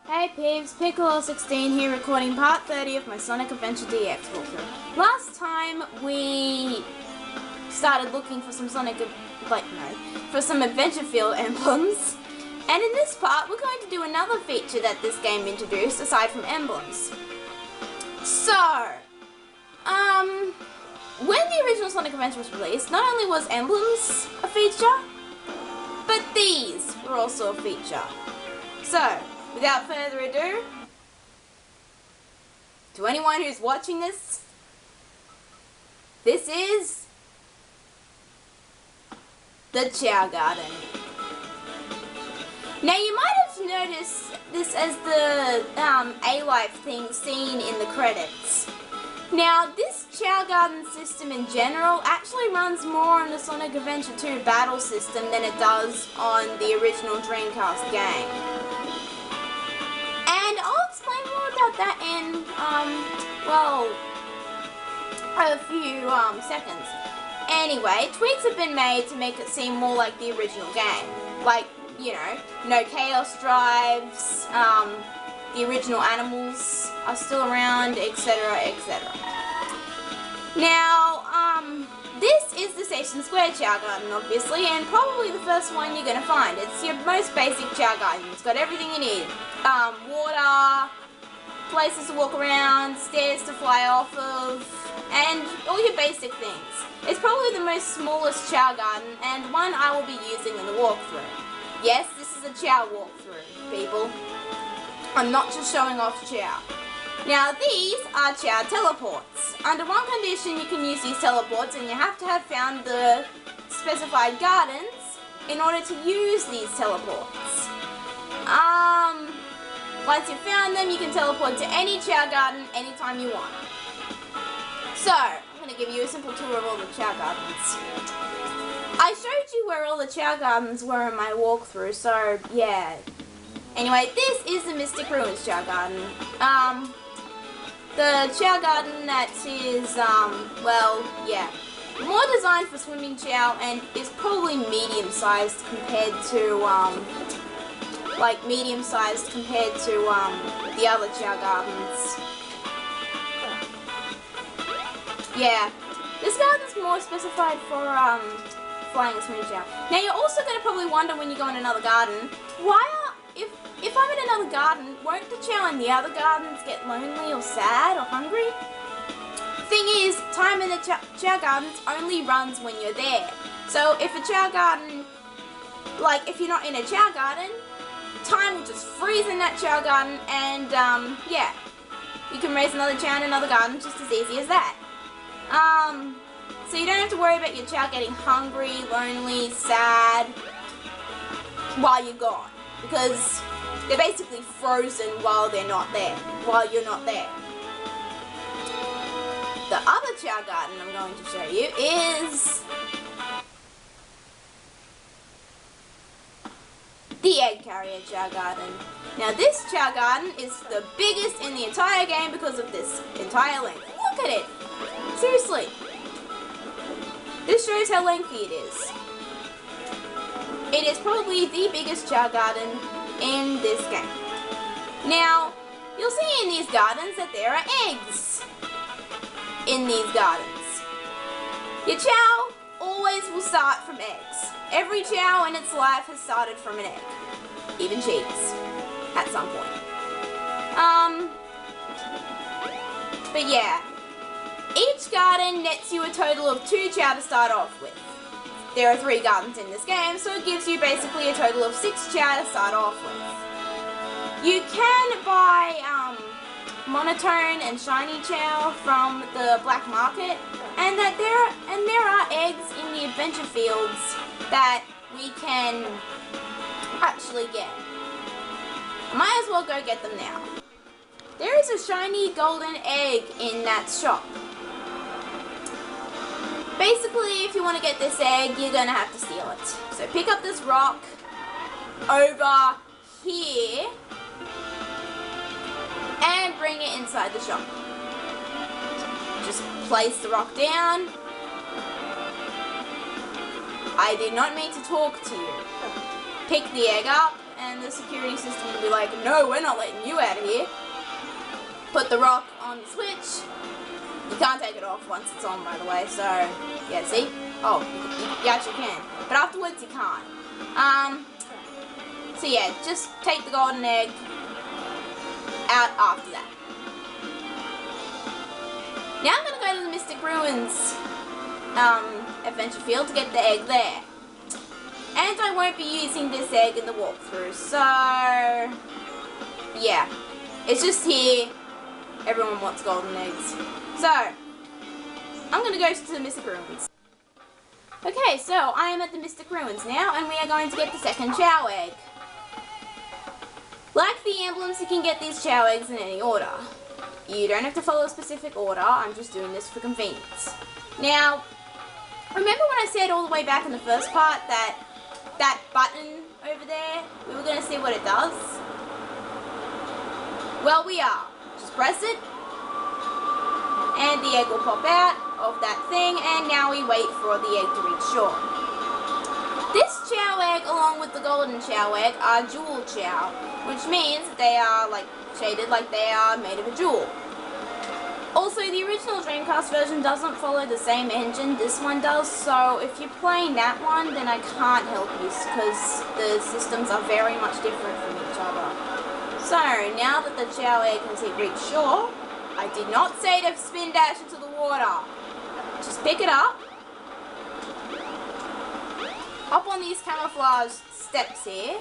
Hey peeps, Piccolo16 here recording part 30 of my Sonic Adventure DX walkthrough. Last time we started looking for some for some Adventure Field emblems. And in this part we're going to do another feature that this game introduced aside from emblems. So, when the original Sonic Adventure was released, not only was emblems a feature, but these were also a feature. So, without further ado, to anyone who's watching this, this is the Chao Garden. Now you might have noticed this as the A-Life thing seen in the credits. Now this Chao Garden system in general actually runs more on the Sonic Adventure 2 battle system than it does on the original Dreamcast game. And I'll explain more about that in, a few seconds. Anyway, tweaks have been made to make it seem more like the original game. Like, you know, no chaos drives, the original animals are still around, etc., etc. Now, this is the Station Square Chao Garden, obviously, and probably the first one you're going to find. It's your most basic Chao Garden. It's got everything you need. Water, places to walk around, stairs to fly off of, and all your basic things. It's probably the most smallest Chao Garden, and one I will be using in the walkthrough. Yes, this is a Chao walkthrough, people. I'm not just showing off Chao. Now these are Chao teleports. Under one condition you can use these teleports, and you have to have found the specified gardens in order to use these teleports. Once you've found them, you can teleport to any Chao Garden anytime you want. So, I'm going to give you a simple tour of all the Chao Gardens. I showed you where all the Chao Gardens were in my walkthrough, so yeah. Anyway, this is the Mystic Ruins Chao Garden. The Chao Garden that is, more designed for swimming Chao and is probably medium-sized compared to, the other Chao Gardens. Yeah, this garden's more specified for, flying and swimming Chao. Now you're also going to probably wonder when you go in another garden, if I'm in another garden, won't the Chao in the other gardens get lonely or sad or hungry? Thing is, time in the Chao Gardens only runs when you're there. So if a Chao Garden, if you're not in a Chao Garden, time will just freeze in that Chao Garden, and yeah, you can raise another Chao in another garden just as easy as that. So you don't have to worry about your Chao getting hungry, lonely, sad while you're gone, because they're basically frozen while they're not there, while you're not there. The other Chao Garden I'm going to show you is the Egg Carrier Chao Garden. Now this Chao Garden is the biggest in the entire game because of this entire length. Look at it! Seriously. This shows how lengthy it is. It is probably the biggest Chao Garden in this game. Now, you'll see in these gardens that there are eggs in these gardens. Your Chao always will start from eggs. Every Chao in its life has started from an egg. Even cheese. At some point. But yeah. Each garden nets you a total of 2 Chao to start off with. There are 3 gardens in this game, so it gives you basically a total of 6 Chao to start off with. You can buy monotone and shiny Chao from the black market, and there are eggs in the adventure fields that we can actually get. I might as well go get them now. There is a shiny golden egg in that shop. Basically, if you want to get this egg, you're going to have to steal it. So pick up this rock over here and bring it inside the shop. Just place the rock down. I did not mean to talk to you. Pick the egg up and and the security system will be like, no, we're not letting you out of here. Put the rock on the switch. You can't take it off once it's on, by the way, so, yeah, see? Oh, you actually can. But afterwards, you can't. So yeah, just take the golden egg out after that. Now I'm going to go to the Mystic Ruins adventure field to get the egg there. And I won't be using this egg in the walkthrough, so yeah. It's just here. Everyone wants golden eggs. So, I'm going to go to the Mystic Ruins. Okay, so I am at the Mystic Ruins now, and we are going to get the second Chao egg. Like the emblems, you can get these Chao eggs in any order. You don't have to follow a specific order, I'm just doing this for convenience. Now, remember when I said all the way back in the first part that that button over there, we were going to see what it does? Well, we are. Just press it, and the egg will pop out of that thing, and now we wait for the egg to reach shore. This Chao egg, along with the golden Chao egg, are jewel Chao, which means that they are like shaded like they are made of a jewel. Also, the original Dreamcast version doesn't follow the same engine this one does, so if you're playing that one, then I can't help you because the systems are very much different from each other. So, now that the Chao egg has reached shore, I did not say to spin dash into the water. Just pick it up, hop on these camouflage steps here,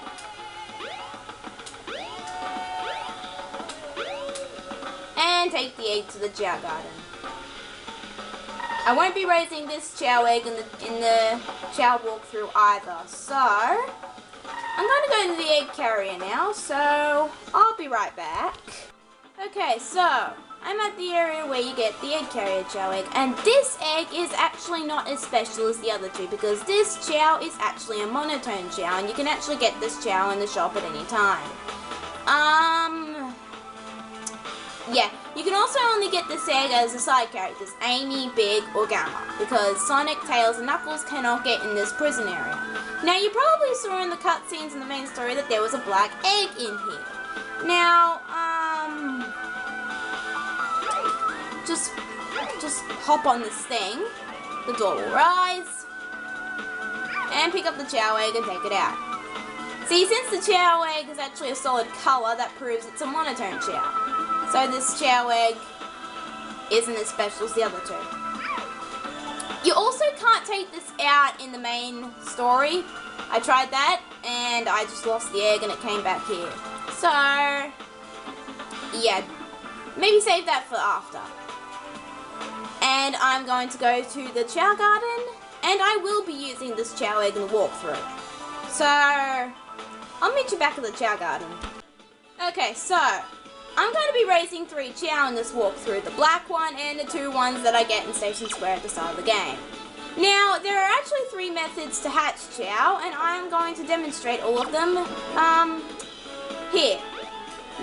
and take the egg to the Chao garden. I won't be raising this Chao egg in the Chao walkthrough either, so I'm going to go to the egg carrier now, so I'll be right back. Okay, so I'm at the area where you get the egg carrier Chao egg, and this egg is actually not as special as the other two because this Chao is actually a monotone Chao, and you can actually get this Chao in the shop at any time. Yeah, you can also only get this egg as the side characters, Amy, Big, or Gamma, because Sonic, Tails, and Knuckles cannot get in this prison area. Now, you probably saw in the cutscenes in the main story that there was a black egg in here. Now, just hop on this thing, the door will rise, and pick up the Chao egg and take it out. See, since the Chao egg is actually a solid colour, that proves it's a monotone Chao. So this Chao egg isn't as special as the other two. You also can't take this out in the main story. I tried that, and I just lost the egg and it came back here. So, yeah, maybe save that for after. And I'm going to go to the Chao garden, and I will be using this Chao egg in the walkthrough. So, I'll meet you back at the Chao garden. Okay, so I'm going to be raising 3 Chao in this walkthrough, the black one and the 2 ones that I get in Station Square at the start of the game. Now, there are actually 3 methods to hatch Chao, and I am going to demonstrate all of them here.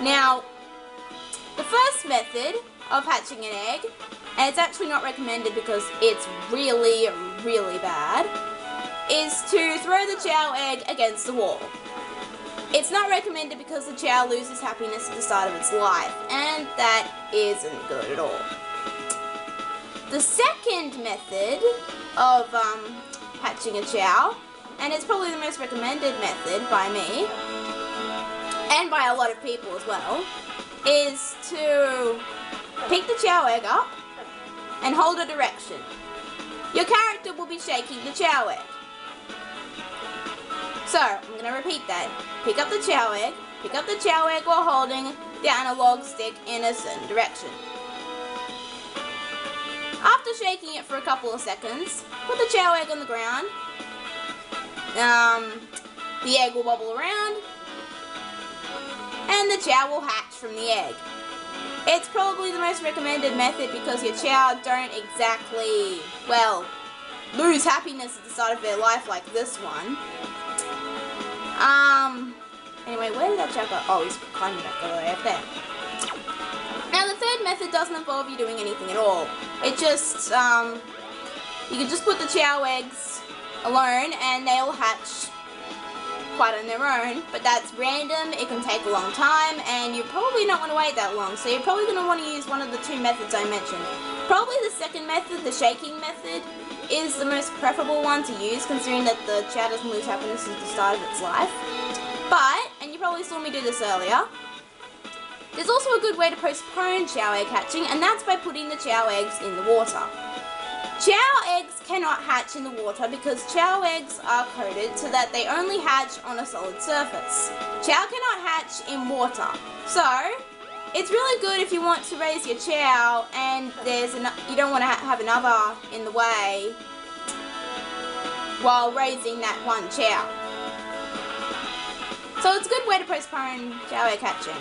Now, the first method of hatching an egg, and it's actually not recommended because it's really, really bad, is to throw the Chao egg against the wall. It's not recommended because the Chao loses happiness at the start of its life, and that isn't good at all. The second method of hatching a Chao, and it's probably the most recommended method by me, and by a lot of people as well, is to pick the Chao egg up and hold a direction. Your character will be shaking the Chao egg. So, I'm going to repeat that. Pick up the Chao egg while holding the analog stick in a certain direction. After shaking it for a couple of seconds, put the Chao egg on the ground. The egg will bubble around, and the Chao will hatch from the egg. It's probably the most recommended method because your Chao don't exactly, well, lose happiness at the start of their life like this one. Anyway, where did that Chao go? Oh, he's climbing back all the way up there. Now, the third method doesn't involve you doing anything at all. It just, you can just put the Chao eggs alone and they'll hatch quite on their own, but that's random, it can take a long time, and you're probably not going to wait that long, so you're probably going to want to use one of the two methods I mentioned. Probably the second method, the shaking method, is the most preferable one to use, considering that the Chao doesn't lose happiness at the start of its life. But, and you probably saw me do this earlier, there's also a good way to postpone Chao egg hatching, and that's by putting the Chao eggs in the water. Chao eggs cannot hatch in the water because Chao eggs are coated so that they only hatch on a solid surface. Chao cannot hatch in water. So, it's really good if you want to raise your Chao and you don't want to have another in the way while raising that one Chao. So it's a good way to postpone Chao egg hatching.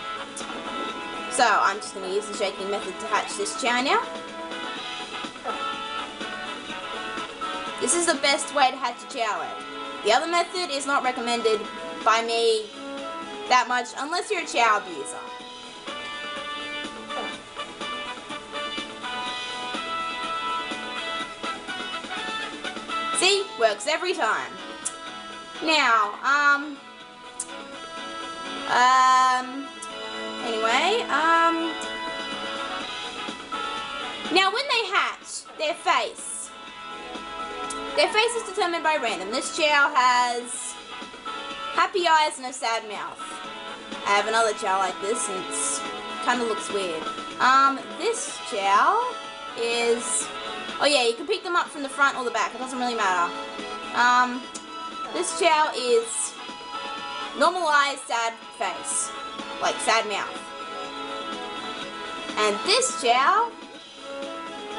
So I'm just going to use the shaking method to hatch this Chao now. This is the best way to hatch a Chao egg. The other method is not recommended by me that much unless you're a Chao abuser. See? Works every time. Now, now when they hatch, their face is determined by random. This Chao has happy eyes and a sad mouth. I have another Chao like this and it's kind of looks weird. This Chao is, oh yeah, you can pick them up from the front or the back, it doesn't really matter. This Chao is normal eyes, sad face, like sad mouth. And this Chao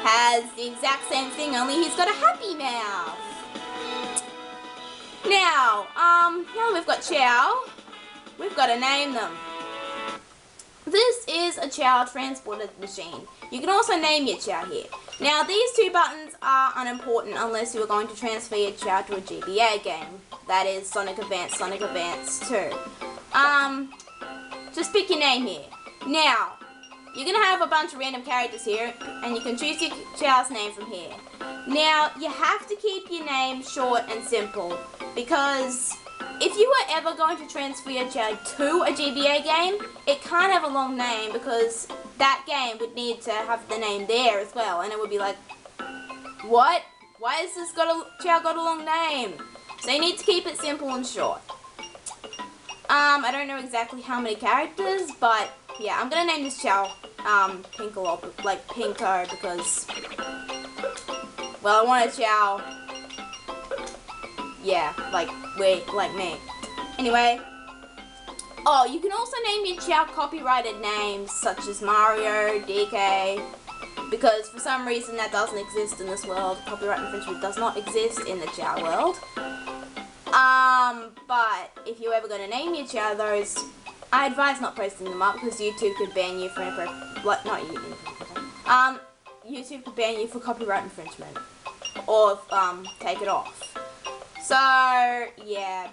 has the exact same thing, only he's got a happy mouth. Now that we've got Chao, we've got to name them. This is a Chao transporter machine. You can also name your Chao here. Now these two buttons are unimportant unless you are going to transfer your Chao to a GBA game. That is Sonic Advance 2. Just pick your name here. Now, you're going to have a bunch of random characters here, and you can choose your Chao's name from here. Now, you have to keep your name short and simple, because if you were ever going to transfer your Chao to a GBA game, it can't have a long name, because that game would need to have the name there as well, and it would be like, what? Why has this Chao got a long name? So you need to keep it simple and short. I don't know exactly how many characters, but yeah, I'm gonna name this Chao Pinko, like Pinko, because, well, I want a Chao, yeah, like me. Anyway, oh, you can also name your Chao copyrighted names, such as Mario, DK, because for some reason that doesn't exist in this world. Copyright infringement does not exist in the Chao world. But if you're ever going to name your Chao those, I advise not posting them up because YouTube could ban you for YouTube could ban you for copyright infringement or take it off. So yeah.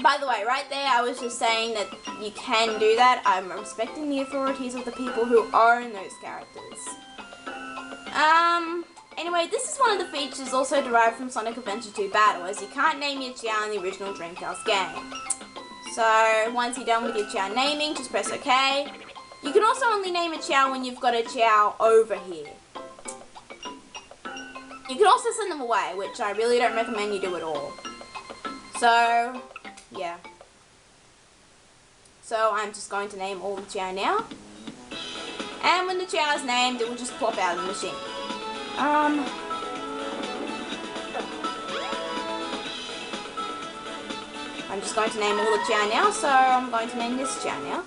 By the way, right there, I was just saying that you can do that. I'm respecting the authorities of the people who own those characters. Anyway, this is one of the features also derived from Sonic Adventure 2 Battle, as you can't name your Chao in the original Dreamcast game. So, once you're done with your Chao naming, just press OK. You can also only name a Chao when you've got a Chao over here. You can also send them away, which I really don't recommend you do at all. So, yeah. So, I'm just going to name all the Chao now. And when the Chao is named, it will just plop out of the machine. I'm just going to name all the Chao now, so I'm going to name this Chao now.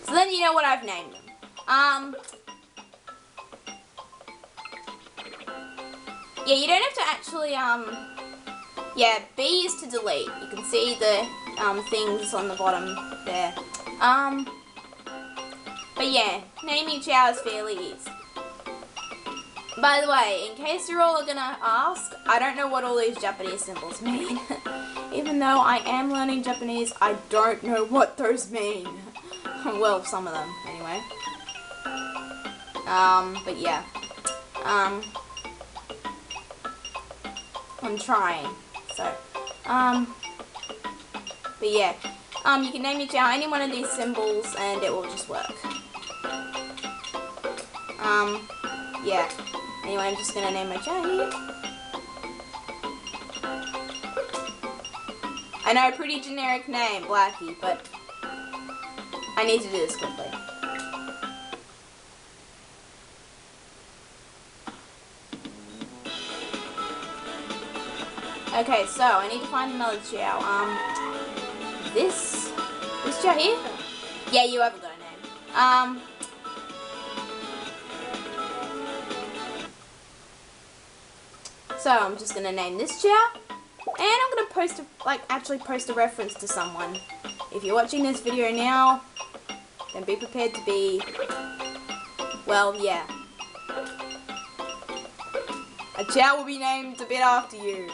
So then you know what I've named them. Yeah, you don't have to actually, yeah, B is to delete. You can see the, things on the bottom there. But yeah, naming Chao is fairly easy. By the way, in case you're all gonna ask, I don't know what all these Japanese symbols mean. Even though I am learning Japanese, I don't know what those mean. Well, some of them, anyway. But yeah. I'm trying. So, but yeah. You can name your Chao any one of these symbols and it will just work. Yeah. Anyway, I'm just gonna name my Chao here. I know, pretty generic name, Blackie, but I need to do this quickly. Okay, so I need to find another Chao. This Chao here? Yeah, you haven't got a name. So I'm just gonna name this Chao, and I'm gonna post actually post a reference to someone. If you're watching this video now, then be prepared to be, well, yeah. A Chao will be named a bit after you.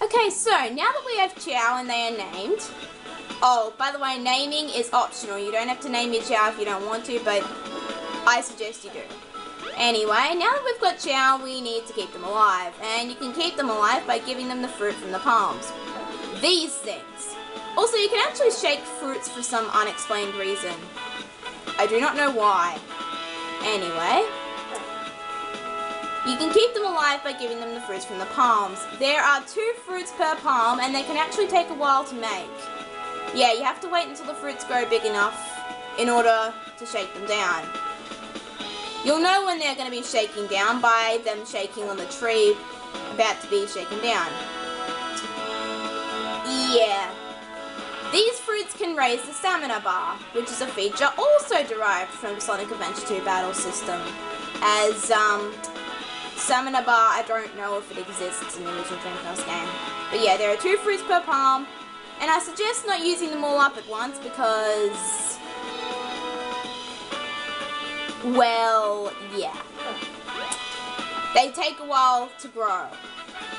Okay, so now that we have Chao and they are named, oh, by the way, naming is optional. You don't have to name your Chao if you don't want to, but I suggest you do. Anyway, now that we've got Chao, we need to keep them alive. And you can keep them alive by giving them the fruit from the palms. These things. Also, you can actually shake fruits for some unexplained reason. I do not know why. Anyway, you can keep them alive by giving them the fruits from the palms. There are 2 fruits per palm, and they can actually take a while to make. Yeah, you have to wait until the fruits grow big enough in order to shake them down. You'll know when they're going to be shaking down by them shaking on the tree about to be shaken down. Yeah. These fruits can raise the stamina bar, which is a feature also derived from Sonic Adventure 2 battle system. As, stamina bar, I don't know if it exists in the original Dreamcast game. But yeah, there are 2 fruits per palm, and I suggest not using them all up at once because, well, yeah. They take a while to grow.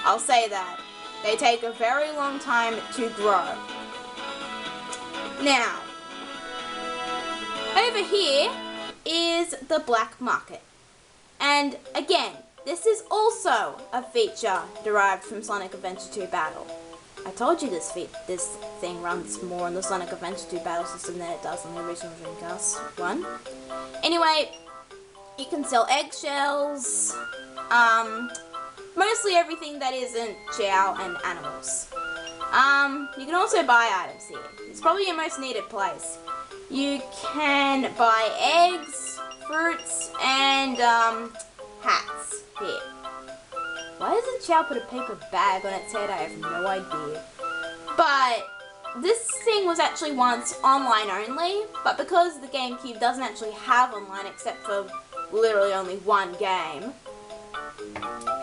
I'll say that. They take a very long time to grow. Now, over here is the black market. And again, this is also a feature derived from Sonic Adventure 2 Battle. I told you this thing runs more on the Sonic Adventure 2 Battle system than it does on the original Dreamcast 1. Anyway, you can sell eggshells, mostly everything that isn't Chao and animals. You can also buy items here. It's probably your most needed place. You can buy eggs, fruits, and hats here. Why doesn't Chao put a paper bag on its head? I have no idea. But this thing was actually once online only, but because the GameCube doesn't actually have online except for literally only one game,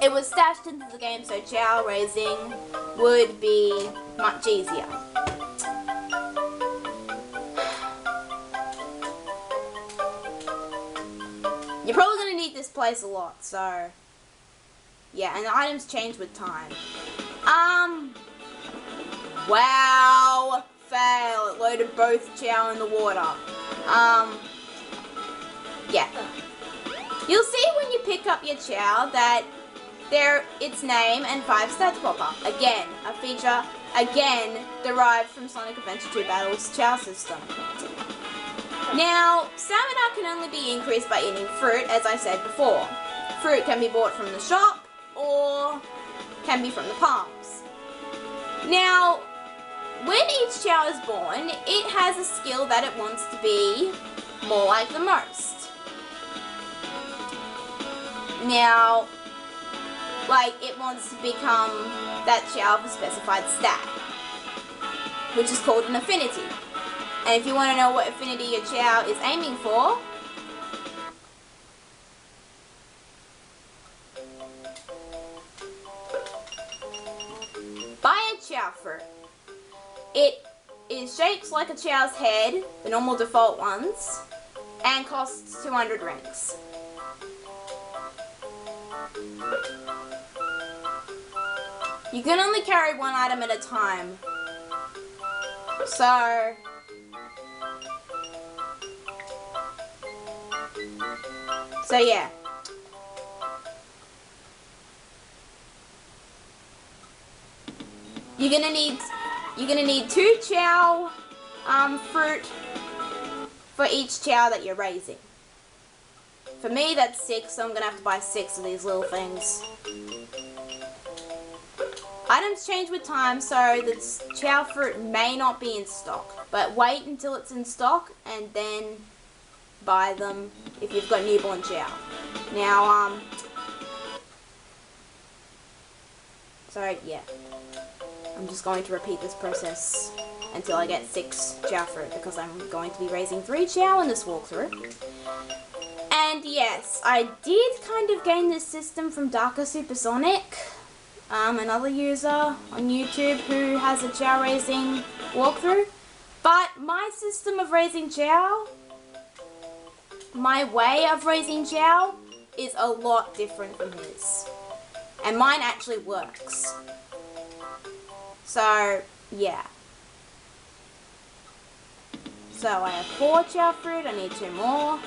it was stashed into the game so Chao raising would be much easier. You're probably going to need this place a lot, so yeah, and the items change with time. Wow, fail. It loaded both Chao in the water. Yeah. You'll see when you pick up your Chao that its name and 5 stats pop up. Again, a feature, again, derived from Sonic Adventure 2 Battle's Chao system. Now, stamina can only be increased by eating fruit, as I said before. Fruit can be bought from the shop, or can be from the palms. Now, when each Chao is born, it has a skill that it wants to be more like the most. Now, like, it wants to become that Chao of a specified stat, which is called an affinity. And if you want to know what affinity your Chao is aiming for, buy a Chao fruit. It is shaped like a Chao's head, the normal default ones, and costs 200 rings. You can only carry one item at a time. So yeah. You're gonna need 2 Chao fruit for each Chao that you're raising. For me, that's 6, so I'm gonna have to buy 6 of these little things. Items change with time, so the Chao fruit may not be in stock, but wait until it's in stock and then buy them if you've got newborn Chao. Now, so yeah, I'm just going to repeat this process until I get 6 Chao fruit because I'm going to be raising 3 Chao in this walkthrough. And yes, I did kind of gain this system from Darker Supersonic, another user on YouTube who has a Chao raising walkthrough. But my system of raising Chao, my way of raising Chao, is a lot different from his. And mine actually works. So, yeah. So I have 4 Chao fruit, I need 2 more.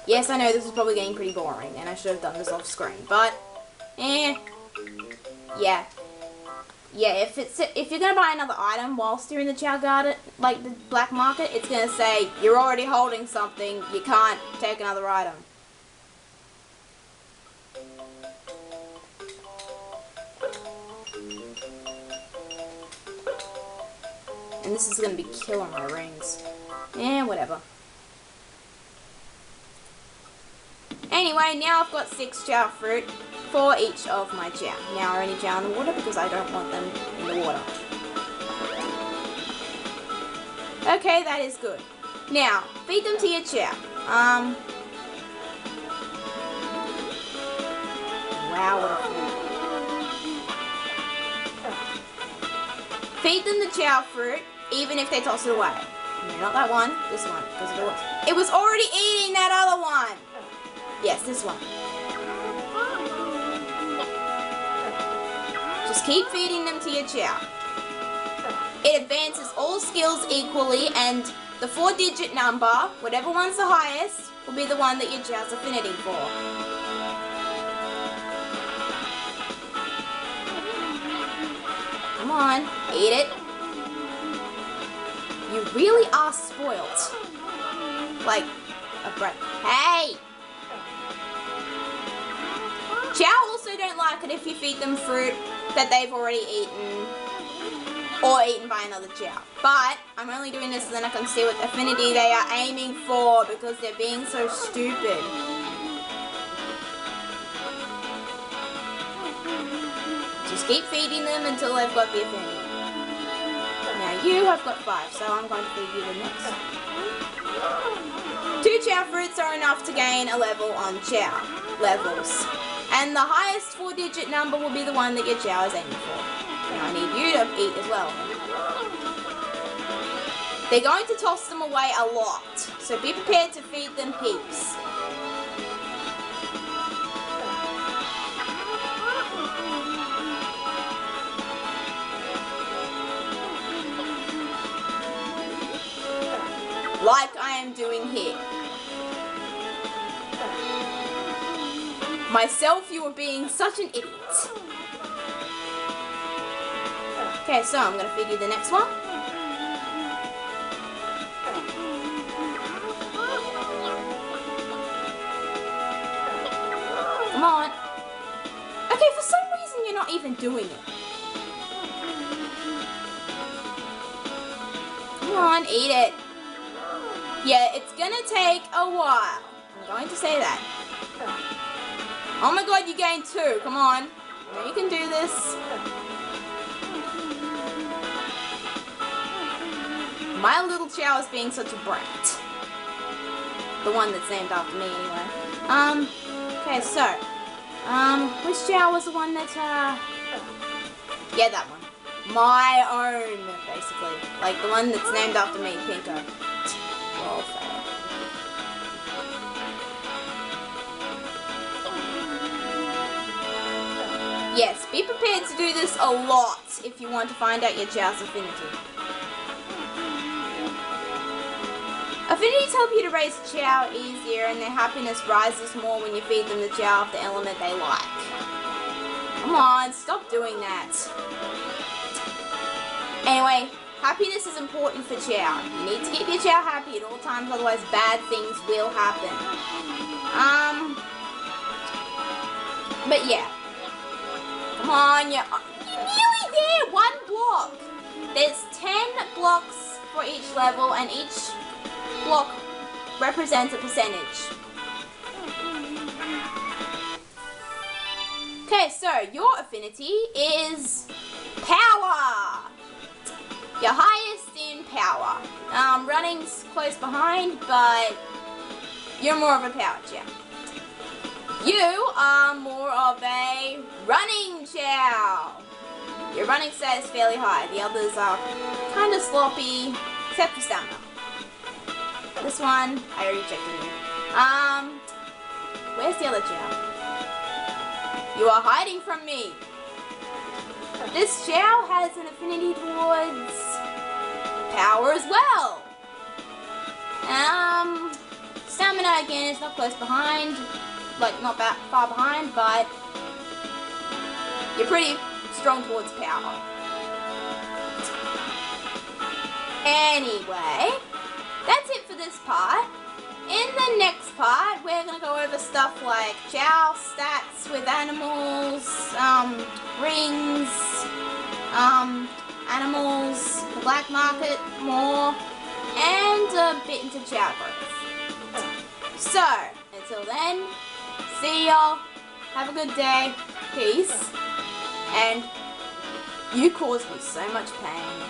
Yes, I know this is probably getting pretty boring, and I should have done this off screen, but, yeah. Yeah, if you're gonna buy another item whilst you're in the Chao garden, like the black market, it's gonna say, you're already holding something, you can't take another item. And this is gonna be killing my rings. Whatever. Anyway, now I've got 6 Chao fruit for each of my Chao. Now I only Chao in the water because I don't want them in the water. Okay, that is good. Now, feed them to your Chao. Wow, what a food. Feed them the Chao fruit, even if they toss it away. No, not that one, this one, because it was already eating that other one. Yes, this one. Just keep feeding them to your Chao. It advances all skills equally, and the 4-digit number, whatever one's the highest, will be the one that your Chao's affinity for. Come on, eat it. You really are spoilt. Like a brat. Hey! Chao also don't like it if you feed them fruit that they've already eaten or eaten by another Chao. But I'm only doing this so then I can see what affinity they are aiming for because they're being so stupid. Just keep feeding them until they've got the affinity. Now you have got 5, so I'm going to feed you the next. 2 Chao fruits are enough to gain a level on Chao levels. And the highest 4-digit number will be the one that your Chao is aiming for. Now I need you to eat as well. They're going to toss them away a lot, so be prepared to feed them heaps. Like I am doing here. Myself, you are being such an idiot. Okay, so I'm going to feed you the next one. Come on. Okay, for some reason you're not even doing it. Come on, eat it. Yeah, it's going to take a while. I'm going to say that. Oh my god, you gained 2. Come on. You can do this. My little Chao is being such a brat. The one that's named after me, anyway. Okay, so. Which Chao was the one that, yeah, that one. My own, basically. Like, the one that's named after me, Pinko. Well, fair. Yes, be prepared to do this a lot if you want to find out your Chao's affinity. Affinities help you to raise Chao easier, and their happiness rises more when you feed them the Chao of the element they like. Come on, stop doing that. Anyway, happiness is important for Chao. You need to keep your Chao happy at all times, otherwise bad things will happen. But yeah. Come on, you're nearly there! 1 block! There's 10 blocks for each level, and each block represents a percentage. Okay, so your affinity is power. Your highest in power. Running's close behind, but you're more of a power Chao. You are more of a running Chao. Your running stat is fairly high. The others are kind of sloppy, except for stamina. This one, I already checked on you. Where's the other Chao? You are hiding from me. This Chao has an affinity towards power as well. Stamina again is not close behind, like not that far behind, but you're pretty strong towards power. Anyway, that's it for this part. In the next part, we're going to go over stuff like Chao stats with animals, rings, animals, the black market, more, and a bit into Chao growth. So, until then, see y'all, have a good day, peace, and you caused me so much pain.